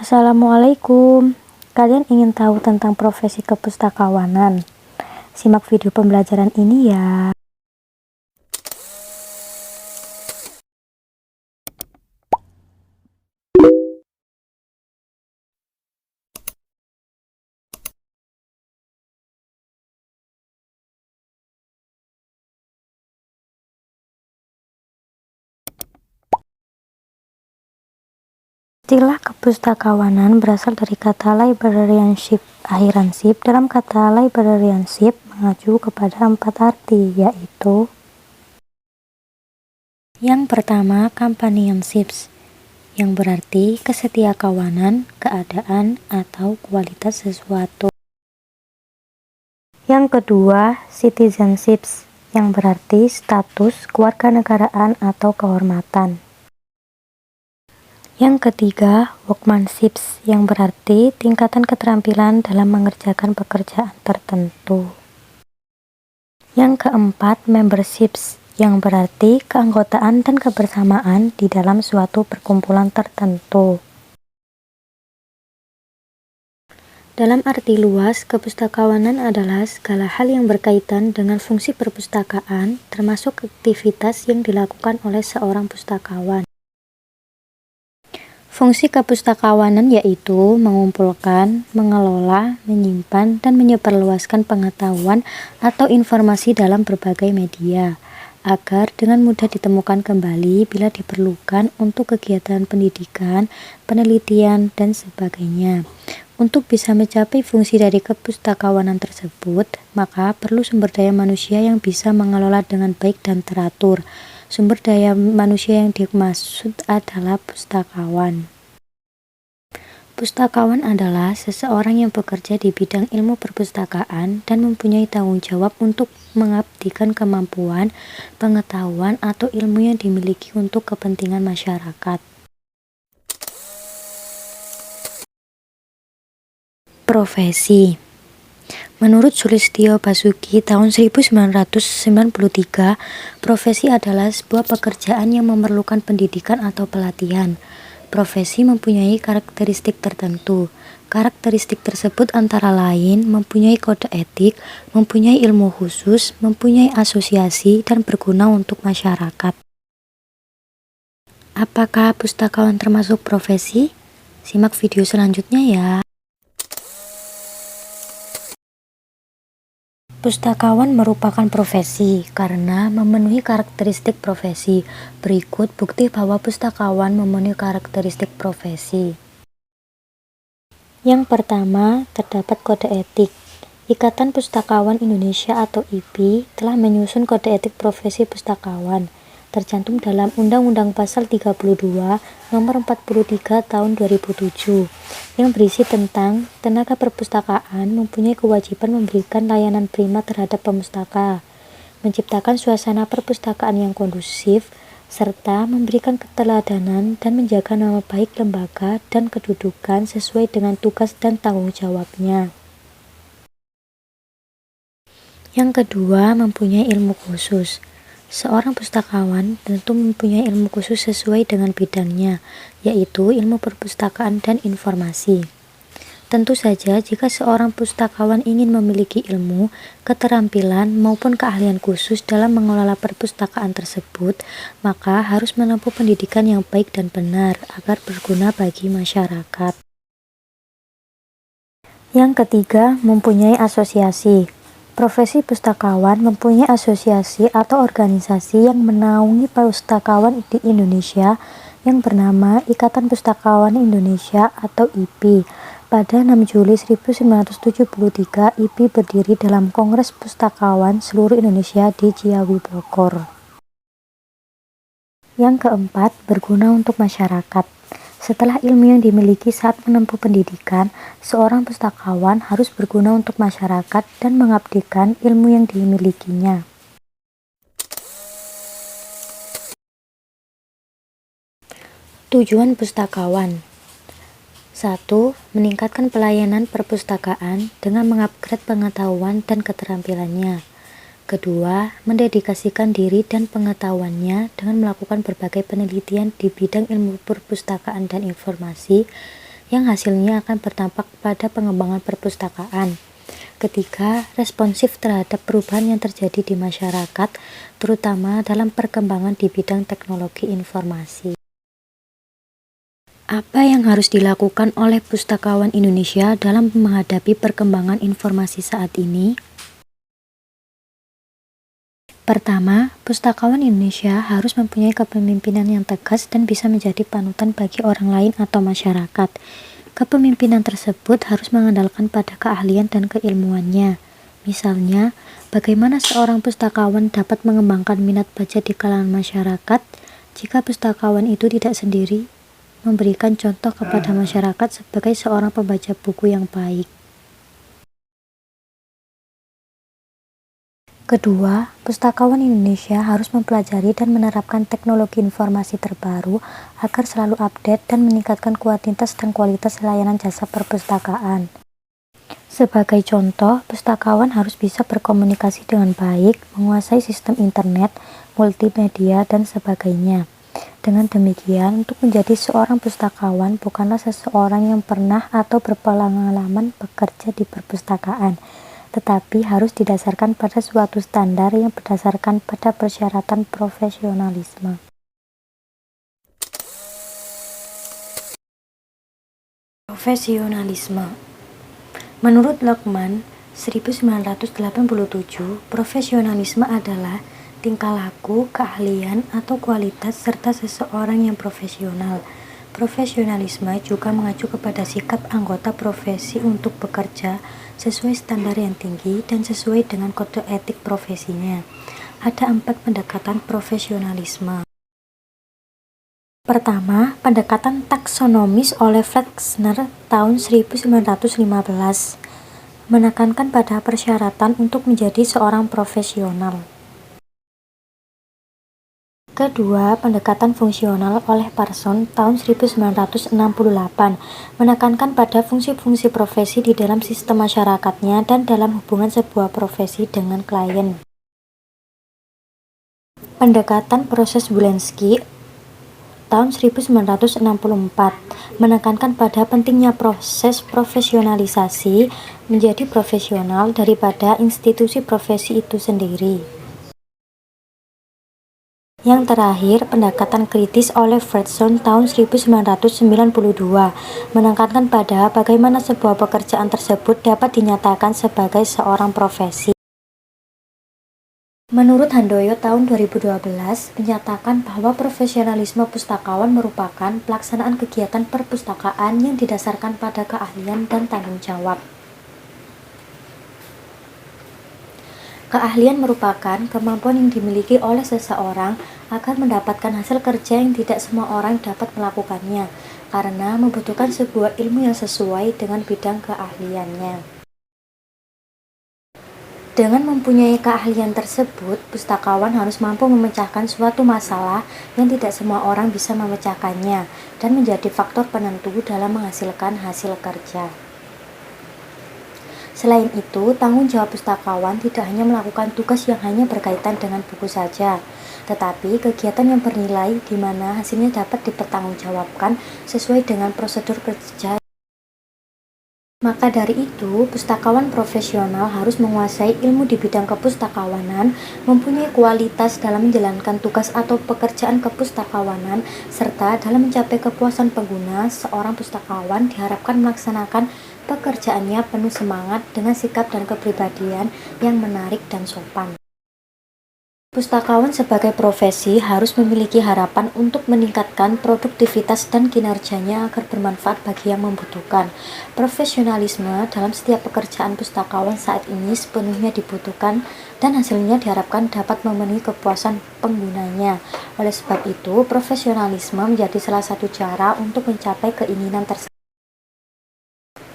Assalamualaikum. Kalian ingin tahu tentang profesi kepustakawanan? Simak video pembelajaran ini ya. Istilah kepustakawanan berasal dari kata librarianship. Akhiran-ship dalam kata librarianship mengacu kepada 4 arti, yaitu yang pertama, companionship, yang berarti kesetiakawanan, keadaan, atau kualitas sesuatu. Yang kedua, citizenship, yang berarti status kewarganegaraan atau kehormatan. Yang ketiga, workmanship, yang berarti tingkatan keterampilan dalam mengerjakan pekerjaan tertentu. Yang keempat, membership, yang berarti keanggotaan dan kebersamaan di dalam suatu perkumpulan tertentu. Dalam arti luas, kepustakawanan adalah segala hal yang berkaitan dengan fungsi perpustakaan, termasuk aktivitas yang dilakukan oleh seorang pustakawan. Fungsi kepustakawanan yaitu mengumpulkan, mengelola, menyimpan, dan menyebarluaskan pengetahuan atau informasi dalam berbagai media, agar dengan mudah ditemukan kembali bila diperlukan untuk kegiatan pendidikan, penelitian, dan sebagainya. Untuk bisa mencapai fungsi dari kepustakawanan tersebut, maka perlu sumber daya manusia yang bisa mengelola dengan baik dan teratur. Sumber daya manusia yang dimaksud adalah pustakawan. Pustakawan adalah seseorang yang bekerja di bidang ilmu perpustakaan dan mempunyai tanggung jawab untuk mengabdikan kemampuan, pengetahuan, atau ilmu yang dimiliki untuk kepentingan masyarakat. Profesi. Menurut Sulistyo Basuki tahun 1993, profesi adalah sebuah pekerjaan yang memerlukan pendidikan atau pelatihan. Profesi mempunyai karakteristik tertentu. Karakteristik tersebut antara lain mempunyai kode etik, mempunyai ilmu khusus, mempunyai asosiasi, dan berguna untuk masyarakat. Apakah pustakawan termasuk profesi? Simak video selanjutnya ya. Pustakawan merupakan profesi karena memenuhi karakteristik profesi. Berikut bukti bahwa pustakawan memenuhi karakteristik profesi. Yang pertama, terdapat kode etik. Ikatan Pustakawan Indonesia atau IPI telah menyusun kode etik profesi pustakawan, tercantum dalam Undang-Undang Pasal 32 Nomor 43 Tahun 2007, yang berisi tentang tenaga perpustakaan mempunyai kewajiban memberikan layanan prima terhadap pemustaka, menciptakan suasana perpustakaan yang kondusif, serta memberikan keteladanan dan menjaga nama baik lembaga dan kedudukan sesuai dengan tugas dan tanggung jawabnya. Yang kedua, mempunyai ilmu khusus. Seorang pustakawan tentu mempunyai ilmu khusus sesuai dengan bidangnya, yaitu ilmu perpustakaan dan informasi. Tentu saja jika seorang pustakawan ingin memiliki ilmu, keterampilan, maupun keahlian khusus dalam mengelola perpustakaan tersebut, maka harus menempuh pendidikan yang baik dan benar agar berguna bagi masyarakat. Yang ketiga, mempunyai asosiasi. Profesi pustakawan mempunyai asosiasi atau organisasi yang menaungi pustakawan di Indonesia yang bernama Ikatan Pustakawan Indonesia atau IPI. Pada 6 Juli 1973, IPI berdiri dalam Kongres Pustakawan seluruh Indonesia di Ciawi, Bogor. Yang keempat, berguna untuk masyarakat. Setelah ilmu yang dimiliki saat menempuh pendidikan, seorang pustakawan harus berguna untuk masyarakat dan mengabdikan ilmu yang dimilikinya. Tujuan pustakawan: 1. Meningkatkan pelayanan perpustakaan dengan mengupgrade pengetahuan dan keterampilannya. Kedua, mendedikasikan diri dan pengetahuannya dengan melakukan berbagai penelitian di bidang ilmu perpustakaan dan informasi. yang hasilnya akan berdampak pada pengembangan perpustakaan. Ketiga, responsif terhadap perubahan yang terjadi di masyarakat, terutama dalam perkembangan di bidang teknologi informasi. Apa yang harus dilakukan oleh pustakawan Indonesia dalam menghadapi perkembangan informasi saat ini? Pertama, pustakawan Indonesia harus mempunyai kepemimpinan yang tegas dan bisa menjadi panutan bagi orang lain atau masyarakat. Kepemimpinan tersebut harus mengandalkan pada keahlian dan keilmuannya. Misalnya, bagaimana seorang pustakawan dapat mengembangkan minat baca di kalangan masyarakat jika pustakawan itu tidak sendiri memberikan contoh kepada masyarakat sebagai seorang pembaca buku yang baik. Kedua, pustakawan Indonesia harus mempelajari dan menerapkan teknologi informasi terbaru agar selalu update dan meningkatkan kuantitas dan kualitas layanan jasa perpustakaan. Sebagai contoh, pustakawan harus bisa berkomunikasi dengan baik, menguasai sistem internet, multimedia, dan sebagainya. Dengan demikian, untuk menjadi seorang pustakawan bukanlah seseorang yang pernah atau berpengalaman bekerja di perpustakaan, tetapi harus didasarkan pada suatu standar yang berdasarkan pada persyaratan profesionalisme. Profesionalisme. Menurut Lokman, 1987, profesionalisme adalah tingkah laku, keahlian, atau kualitas serta seseorang yang profesional. Profesionalisme juga mengacu kepada sikap anggota profesi untuk bekerja sesuai standar yang tinggi dan sesuai dengan kode etik profesinya. Ada 4 pendekatan profesionalisme. Pertama, pendekatan taksonomis oleh Flexner tahun 1915 menekankan pada persyaratan untuk menjadi seorang profesional. Kedua, pendekatan fungsional oleh Parson tahun 1968 menekankan pada fungsi-fungsi profesi di dalam sistem masyarakatnya dan dalam hubungan sebuah profesi dengan klien. Pendekatan proses Wolanski tahun 1964 menekankan pada pentingnya proses profesionalisasi menjadi profesional daripada institusi profesi itu sendiri. Yang terakhir, pendekatan kritis oleh Fredson tahun 1992 menekankan pada bagaimana sebuah pekerjaan tersebut dapat dinyatakan sebagai seorang profesi. Menurut Handoyo tahun 2012 menyatakan bahwa profesionalisme pustakawan merupakan pelaksanaan kegiatan perpustakaan yang didasarkan pada keahlian dan tanggung jawab. Keahlian merupakan kemampuan yang dimiliki oleh seseorang agar mendapatkan hasil kerja yang tidak semua orang dapat melakukannya, karena membutuhkan sebuah ilmu yang sesuai dengan bidang keahliannya. Dengan mempunyai keahlian tersebut, pustakawan harus mampu memecahkan suatu masalah yang tidak semua orang bisa memecahkannya, dan menjadi faktor penentu dalam menghasilkan hasil kerja. Selain itu, tanggung jawab pustakawan tidak hanya melakukan tugas yang hanya berkaitan dengan buku saja, tetapi kegiatan yang bernilai di mana hasilnya dapat dipertanggungjawabkan sesuai dengan prosedur kerja. Maka dari itu, pustakawan profesional harus menguasai ilmu di bidang kepustakawanan, mempunyai kualitas dalam menjalankan tugas atau pekerjaan kepustakawanan, serta dalam mencapai kepuasan pengguna. Seorang pustakawan diharapkan melaksanakan pekerjaannya penuh semangat dengan sikap dan kepribadian yang menarik dan sopan. Pustakawan sebagai profesi harus memiliki harapan untuk meningkatkan produktivitas dan kinerjanya agar bermanfaat bagi yang membutuhkan. Profesionalisme dalam setiap pekerjaan pustakawan saat ini sepenuhnya dibutuhkan dan hasilnya diharapkan dapat memenuhi kepuasan penggunanya. Oleh sebab itu, profesionalisme menjadi salah satu cara untuk mencapai keinginan tersebut.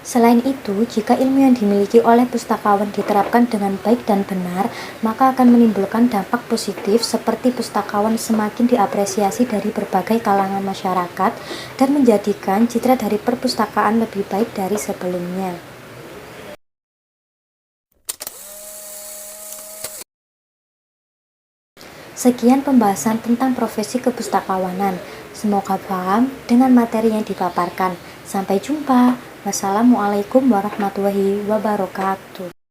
Selain itu, jika ilmu yang dimiliki oleh pustakawan diterapkan dengan baik dan benar, maka akan menimbulkan dampak positif seperti pustakawan semakin diapresiasi dari berbagai kalangan masyarakat dan menjadikan citra dari perpustakaan lebih baik dari sebelumnya. Sekian pembahasan tentang profesi kepustakawanan. Semoga paham dengan materi yang dipaparkan. Sampai jumpa. Wassalamualaikum warahmatullahi wabarakatuh.